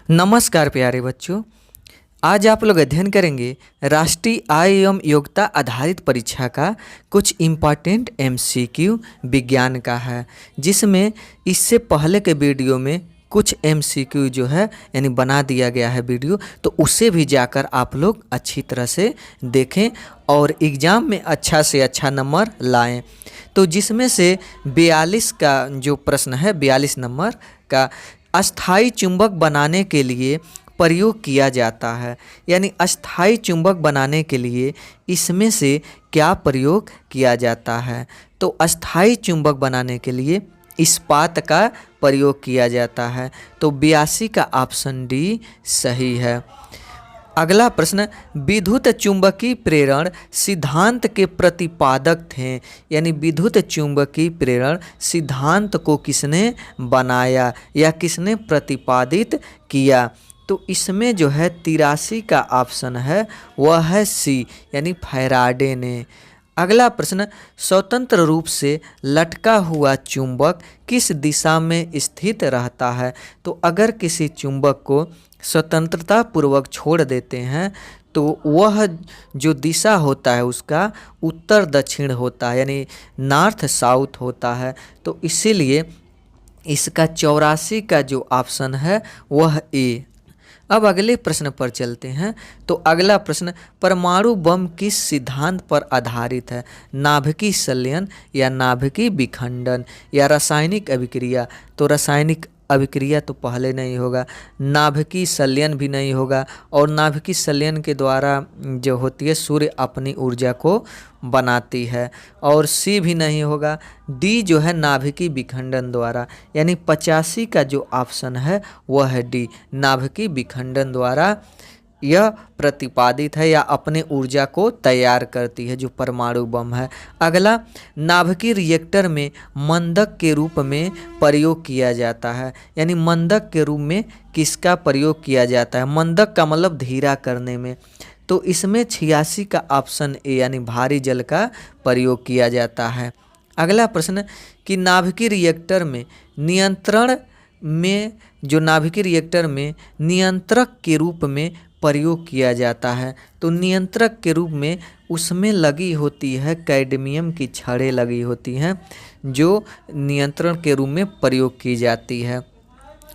नमस्कार प्यारे बच्चों। आज आप लोग अध्ययन करेंगे राष्ट्रीय आय एवं योग्यता आधारित परीक्षा का कुछ इम्पॉर्टेंट एमसीक्यू विज्ञान का है, जिसमें इससे पहले के वीडियो में कुछ एमसीक्यू जो है यानी बना दिया गया है वीडियो, तो उसे भी जाकर आप लोग अच्छी तरह से देखें और एग्ज़ाम में अच्छा से अच्छा नंबर लाएं। तो जिसमें से 42 का जो प्रश्न है, 42 नंबर का अस्थाई चुंबक बनाने के लिए प्रयोग किया जाता है, यानी अस्थाई चुंबक बनाने के लिए इसमें से क्या प्रयोग किया जाता है। तो अस्थाई चुंबक बनाने के लिए इस्पात का प्रयोग किया जाता है। तो 82 का ऑप्शन डी सही है। अगला प्रश्न, विद्युत चुंबकीय प्रेरण सिद्धांत के प्रतिपादक थे, यानी विद्युत चुंबकीय प्रेरण सिद्धांत को किसने बनाया या किसने प्रतिपादित किया। तो इसमें जो है 83 का ऑप्शन है वह है सी, यानी फैराडे ने। अगला प्रश्न, स्वतंत्र रूप से लटका हुआ चुंबक किस दिशा में स्थित रहता है। तो अगर किसी चुंबक को स्वतंत्रता पूर्वक छोड़ देते हैं तो वह जो दिशा होता है उसका उत्तर दक्षिण होता है, यानी नॉर्थ साउथ होता है। तो इसीलिए इसका 84 का जो ऑप्शन है वह ए। अब अगले प्रश्न पर चलते हैं। तो अगला प्रश्न, परमाणु बम किस सिद्धांत पर आधारित है। नाभिकीय संलयन या नाभिकीय विखंडन या रासायनिक अभिक्रिया। तो रासायनिक अभिक्रिया तो पहले नहीं होगा, नाभिकीय संलयन भी नहीं होगा, और नाभिकीय संलयन के द्वारा जो होती है सूर्य अपनी ऊर्जा को बनाती है, और सी भी नहीं होगा। डी जो है नाभिकीय विखंडन द्वारा, यानी 85 का जो ऑप्शन है वह है डी, नाभिकीय विखंडन द्वारा यह प्रतिपादित है या अपने ऊर्जा को तैयार करती है जो परमाणु बम है। अगला, नाभिकीय रिएक्टर में मंदक के रूप में प्रयोग किया जाता है, यानी मंदक के रूप में किसका प्रयोग किया जाता है। मंदक का मतलब धीरा करने में। तो इसमें 86 का ऑप्शन ए, यानी भारी जल का प्रयोग किया जाता है। अगला प्रश्न, कि नाभिकीय रिएक्टर में नियंत्रण में जो नाभिकीय रिएक्टर में नियंत्रक के रूप में प्रयोग किया जाता है। तो नियंत्रक के रूप में उसमें लगी होती है कैडमियम की छड़ें लगी होती हैं जो नियंत्रण के रूप में प्रयोग की जाती है।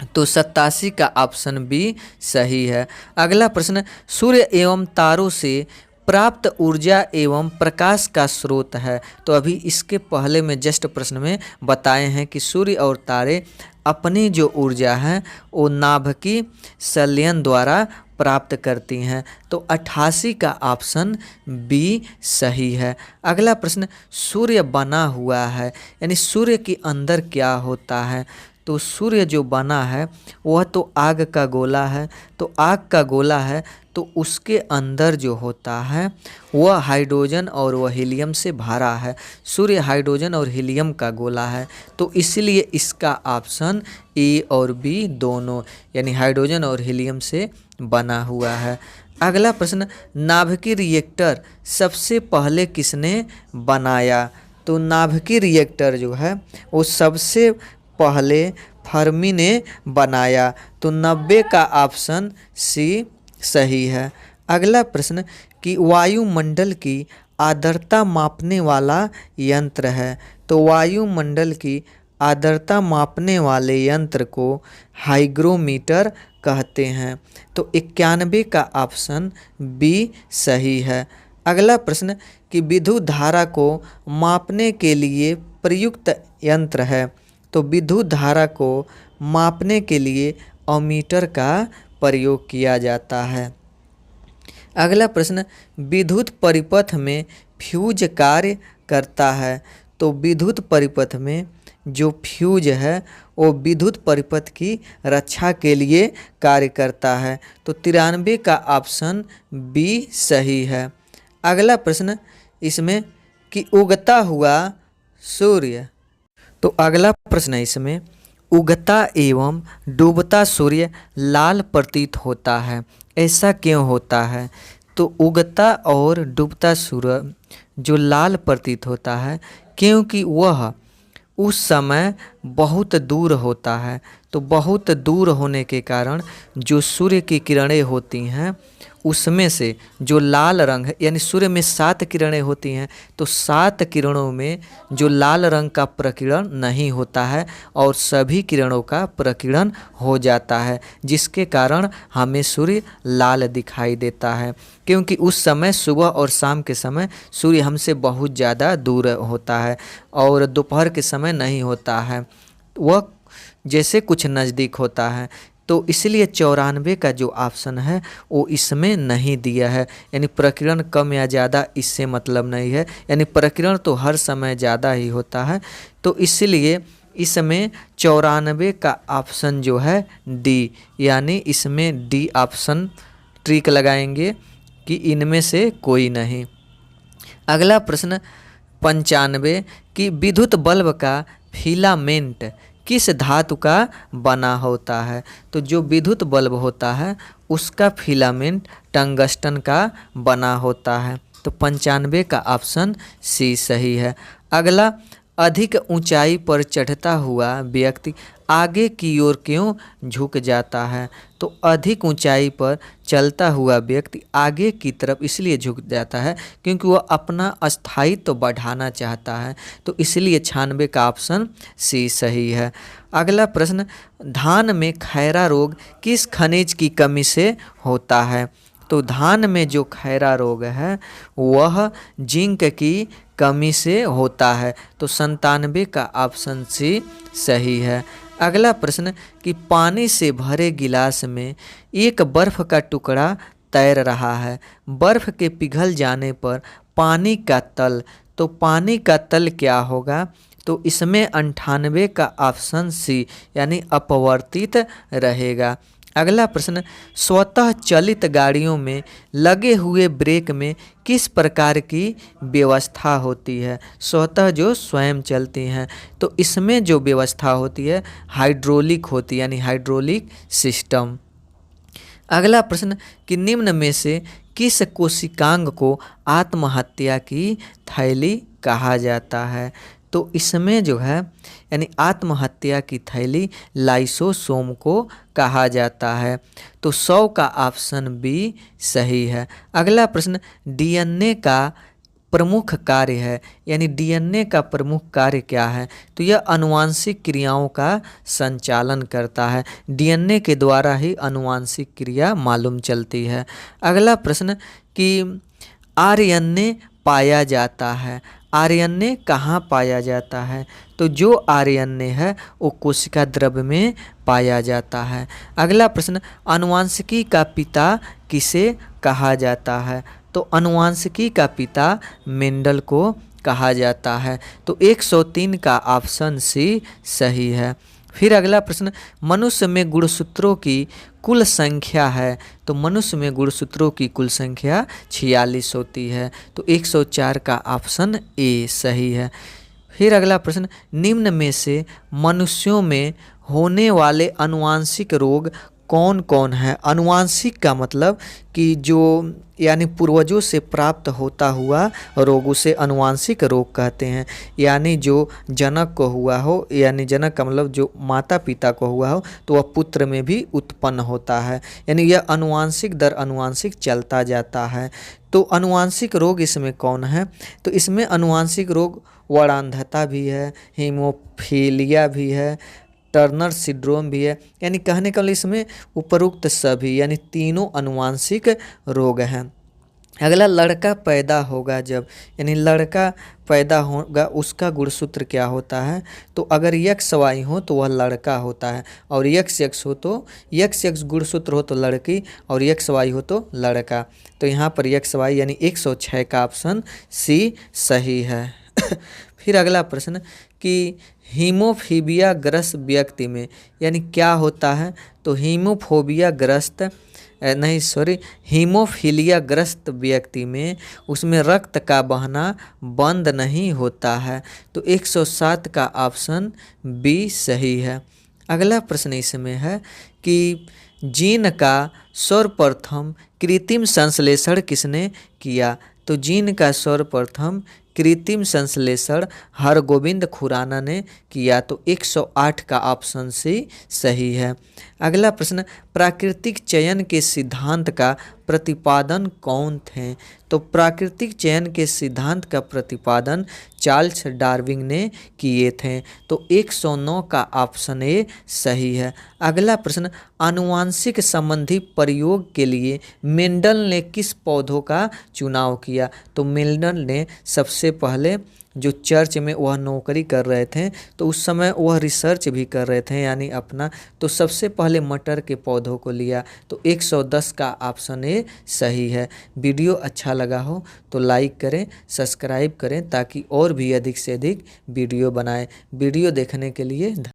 तो 87 का ऑप्शन बी सही है। अगला प्रश्न, सूर्य एवं तारों से प्राप्त ऊर्जा एवं प्रकाश का स्रोत है। तो अभी इसके पहले में जस्ट प्रश्न में बताए हैं कि सूर्य और तारे अपनी जो ऊर्जा है वो नाभिकीय संलयन द्वारा प्राप्त करती हैं। तो 88 का ऑप्शन बी सही है। अगला प्रश्न, सूर्य बना हुआ है, यानी सूर्य के अंदर क्या होता है। तो सूर्य जो बना है वह तो आग का गोला है। तो आग का गोला है तो उसके अंदर जो होता है वह हाइड्रोजन और वह हीलियम से भरा है। सूर्य हाइड्रोजन और हीलियम का गोला है, तो इसलिए इसका ऑप्शन ए और बी दोनों, यानी हाइड्रोजन और हीलियम से बना हुआ है। अगला प्रश्न, नाभिकीय रिएक्टर सबसे पहले किसने बनाया। तो नाभिकीय रिएक्टर जो है वो सबसे पहले फर्मी ने बनाया। तो 90 का ऑप्शन सी सही है। अगला प्रश्न, कि वायुमंडल की आर्द्रता मापने वाला यंत्र है। तो वायुमंडल की आर्द्रता मापने वाले यंत्र को हाइग्रोमीटर कहते हैं। तो 91 का ऑप्शन बी सही है। अगला प्रश्न, कि विद्युत धारा को मापने के लिए प्रयुक्त यंत्र है। तो विद्युत धारा को मापने के लिए अमीटर का प्रयोग किया जाता है। अगला प्रश्न, विद्युत परिपथ में फ्यूज कार्य करता है। तो विद्युत परिपथ में जो फ्यूज है वो विद्युत परिपथ की रक्षा के लिए कार्य करता है। तो 93 का ऑप्शन बी सही है। अगला प्रश्न इसमें, कि उगता हुआ सूर्य। तो अगला प्रश्न है इसमें, उगता एवं डूबता सूर्य लाल प्रतीत होता है, ऐसा क्यों होता है। तो उगता और डूबता सूर्य जो लाल प्रतीत होता है क्योंकि वह उस समय बहुत दूर होता है। तो बहुत दूर होने के कारण जो सूर्य की किरणें होती हैं उसमें से जो लाल रंग है, यानी सूर्य में 7 किरणें होती हैं, तो 7 किरणों में जो लाल रंग का प्रकीर्णन नहीं होता है और सभी किरणों का प्रकीर्णन हो जाता है, जिसके कारण हमें सूर्य लाल दिखाई देता है। क्योंकि उस समय सुबह और शाम के समय सूर्य हमसे बहुत ज़्यादा दूर होता है और दोपहर के समय नहीं होता है, वह जैसे कुछ नज़दीक होता है। तो इसलिए 94 का जो ऑप्शन है वो इसमें नहीं दिया है, यानी प्रकीर्णन कम या ज़्यादा इससे मतलब नहीं है, यानी प्रकीर्णन तो हर समय ज़्यादा ही होता है। तो इसलिए इसमें 94 का ऑप्शन जो है डी, यानी इसमें डी ऑप्शन ट्रिक लगाएंगे कि इनमें से कोई नहीं। अगला प्रश्न 95 कि विद्युत बल्ब का फिलामेंट किस धातु का बना होता है। तो जो विद्युत बल्ब होता है उसका फिलामेंट टंगस्टन का बना होता है। तो 95 का ऑप्शन सी सही है। अगला, अधिक ऊंचाई पर चढ़ता हुआ व्यक्ति आगे की ओर क्यों झुक जाता है। तो अधिक ऊंचाई पर चलता हुआ व्यक्ति आगे की तरफ इसलिए झुक जाता है क्योंकि वह अपना स्थायित्व बढ़ाना चाहता है। तो इसलिए 96 का ऑप्शन सी सही है। अगला प्रश्न, धान में खैरा रोग किस खनिज की कमी से होता है। तो धान में जो खैरा रोग है वह जिंक की कमी से होता है। तो 97 का ऑप्शन सी सही है। अगला प्रश्न कि पानी से भरे गिलास में एक बर्फ का टुकड़ा तैर रहा है, बर्फ के पिघल जाने पर पानी का तल, तो पानी का तल क्या होगा। तो इसमें 98 का ऑप्शन सी, यानी अपवर्तित रहेगा। अगला प्रश्न, स्वतः चलित गाड़ियों में लगे हुए ब्रेक में किस प्रकार की व्यवस्था होती है। स्वतः जो स्वयं चलती हैं, तो इसमें जो व्यवस्था होती है हाइड्रोलिक होती है, यानी हाइड्रोलिक सिस्टम। अगला प्रश्न कि निम्न में से किस कोशिकांग को आत्महत्या की थैली कहा जाता है। तो इसमें जो है यानी आत्महत्या की थैली लाइसोसोम को कहा जाता है। तो 100 का ऑप्शन बी सही है। अगला प्रश्न, डीएनए का प्रमुख कार्य है, यानी डीएनए का प्रमुख कार्य क्या है। तो यह आनुवांशिक क्रियाओं का संचालन करता है, डीएनए के द्वारा ही आनुवांशिक क्रिया मालूम चलती है। अगला प्रश्न कि आरएनए पाया जाता है, आरएनए कहाँ पाया जाता है। तो जो आरएनए है वो कोशिका द्रव्य में पाया जाता है। अगला प्रश्न, आनुवांशिकी का पिता किसे कहा जाता है। तो आनुवांशिकी का पिता मेंडल को कहा जाता है। तो 103 का ऑप्शन सी सही है। फिर अगला प्रश्न, मनुष्य में गुणसूत्रों की कुल संख्या है। तो मनुष्य में गुणसूत्रों की कुल संख्या 46 होती है। तो 104 का ऑप्शन ए सही है। फिर अगला प्रश्न, निम्न में से मनुष्यों में होने वाले आनुवांशिक रोग कौन कौन है। आनुवांशिक का मतलब कि जो यानी पूर्वजों से प्राप्त होता हुआ रोग, उसे आनुवांशिक रोग कहते हैं। यानी जो जनक को हुआ हो, यानी जनक का मतलब जो माता पिता को हुआ हो, तो वह पुत्र में भी उत्पन्न होता है, यानी यह आनुवांशिक दर आनुवांशिक चलता जाता है। तो आनुवांशिक रोग इसमें कौन है। तो इसमें आनुवांशिक रोग वर्णांधता भी है, हीमोफीलिया भी है, टर्नर सिंड्रोम भी है, यानी कहने का इसमें उपरोक्त सभी यानी तीनों आनुवांशिक रोग हैं। अगला, लड़का पैदा होगा जब, यानी लड़का पैदा होगा उसका गुणसूत्र क्या होता है। तो अगर यक्स वाई हो तो वह लड़का होता है, और यक्स यक्स हो तो यक्स यक्स गुणसूत्र हो तो लड़की, और यक्स वाई हो तो लड़का। तो यहाँ पर यक्स वाई यानी 106 का ऑप्शन सी सही है। फिर अगला प्रश्न कि हीमोफीबिया ग्रस्त व्यक्ति में यानी क्या होता है। तो हीमोफीलिया ग्रस्त व्यक्ति में उसमें रक्त का बहना बंद नहीं होता है। तो 107 का ऑप्शन बी सही है। अगला प्रश्न इसमें है कि जीन का सर्वप्रथम कृत्रिम संश्लेषण किसने किया। तो जीन का सर्वप्रथम कृत्रिम संश्लेषण हरगोविंद खुराना ने किया, तो 108 का ऑप्शन सी सही है। अगला प्रश्न, प्राकृतिक चयन के सिद्धांत का प्रतिपादन कौन थे? तो प्राकृतिक चयन के सिद्धांत का प्रतिपादन चार्ल्स डार्विन ने किए थे, तो 109 का ऑप्शन ए सही है। अगला प्रश्न, आनुवांशिक संबंधी प्रयोग के लिए मेंडल ने किस पौधों का चुनाव किया? तो मेंडल ने सबसे पहले जो चर्च में वह नौकरी कर रहे थे, तो उस समय वह रिसर्च भी कर रहे थे यानी अपना, तो सबसे पहले मटर के पौधों को लिया, तो 110 का ऑप्शन ए सही है। वीडियो अच्छा लगा हो तो लाइक करें, सब्सक्राइब करें ताकि और भी अधिक से अधिक वीडियो बनाएं। वीडियो देखने के लिए